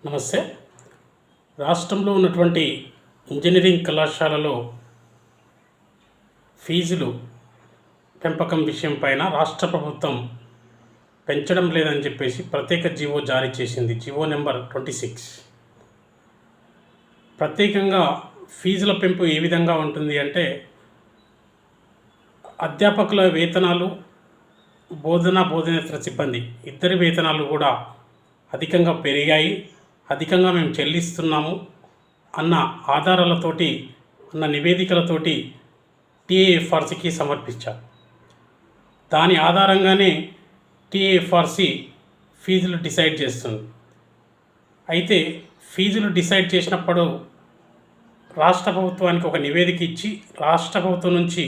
నమస్తే. రాష్ట్రంలో ఉన్నటువంటి ఇంజనీరింగ్ కళాశాలలో ఫీజులు పెంపకం విషయం పైన రాష్ట్ర ప్రభుత్వం పెంచడం లేదని చెప్పేసి ప్రత్యేక జీవో జారీ చేసింది. GO number 26. ప్రత్యేకంగా ఫీజుల పెంపు ఏ విధంగా ఉంటుంది అంటే, అధ్యాపకుల వేతనాలు, బోధనేతర సిబ్బంది ఇద్దరి వేతనాలు కూడా అధికంగా పెరిగాయి, అధికంగా మేము చెల్లిస్తున్నాము అన్న ఆధారాలతోటి, అన్న నివేదికలతోటి టీఏఎఫ్ఆర్సీకి సమర్పించారు. దాని ఆధారంగానే టీఏఎఫ్ఆర్సీ ఫీజులు డిసైడ్ చేస్తుంది. అయితే ఫీజులు డిసైడ్ చేసినప్పుడు రాష్ట్ర ప్రభుత్వానికి ఒక నివేదిక ఇచ్చి, రాష్ట్ర ప్రభుత్వం నుంచి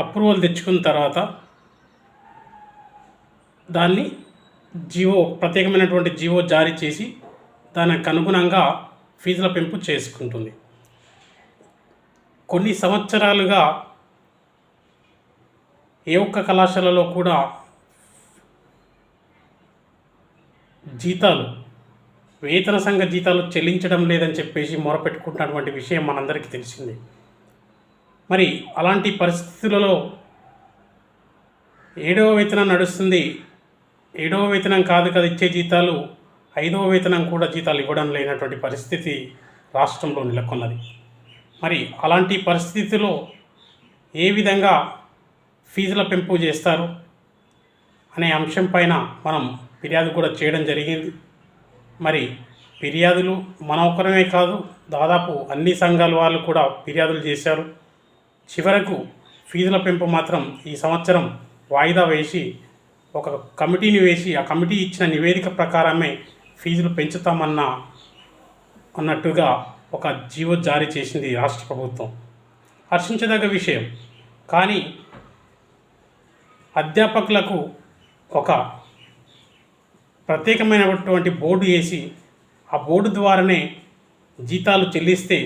అప్రూవల్ తెచ్చుకున్న తర్వాత దాన్ని ప్రత్యేకమైనటువంటి జీవో జారీ చేసి దానికి అనుగుణంగా ఫీజుల పెంపు చేసుకుంటుంది. కొన్ని సంవత్సరాలుగా ఏ ఒక్క కళాశాలలో కూడా వేతన సంఘ జీతాలు చెల్లించడం లేదని చెప్పేసి మొరపెట్టుకుంటున్నటువంటి విషయం మనందరికీ తెలిసింది. మరి అలాంటి పరిస్థితులలో 7వ వేతనం నడుస్తుంది. 7వ వేతనం కాదు కదా ఇచ్చే జీతాలు, 5వ వేతనం కూడా జీతాలు ఇవ్వడం లేనటువంటి పరిస్థితి రాష్ట్రంలో నెలకొన్నది. మరి అలాంటి పరిస్థితిలో ఏ విధంగా ఫీజుల పెంపు చేస్తారు అనే అంశం పైన మనం ఫిర్యాదు కూడా చేయడం జరిగింది. మరి ఫిర్యాదులు మన ఒక్కరమే కాదు, దాదాపు అన్ని సంఘాల వాళ్ళు కూడా ఫిర్యాదులు చేశారు. చివరకు ఫీజుల పెంపు మాత్రం ఈ సంవత్సరం వాయిదా వేసి ఒక కమిటీని వేసి, ఆ కమిటీ ఇచ్చిన నివేదిక ప్రకారమే ఫీజులు అన్నట్టుగా ఒక జీవో జారీ చేసింది రాష్ట్ర ప్రభుత్వం. హర్షించదగ్గ విషయం. కానీ అధ్యాపకులకు ఒక ప్రత్యేకమైనటువంటి బోర్డు వేసి, ఆ బోర్డు ద్వారానే జీతాలు చెల్లిస్తే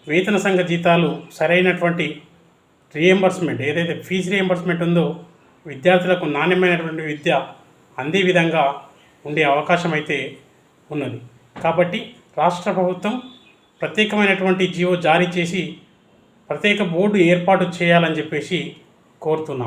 వేతన సంఘ జీతాలు సరైనటువంటి రియంబర్స్మెంట్, ఏదైతే ఫీజు రియంబర్స్మెంట్ ఉందో విద్యార్థులకు నాణ్యమైనటువంటి విద్య అందే విధంగా ఉండే అవకాశం అయితే ఉన్నది. కాబట్టి రాష్ట్ర ప్రభుత్వం ప్రత్యేకమైనటువంటి జీవో జారీ చేసి ప్రత్యేక బోర్డు ఏర్పాటు చేయాలని చెప్పేసి కోరుతున్నాం.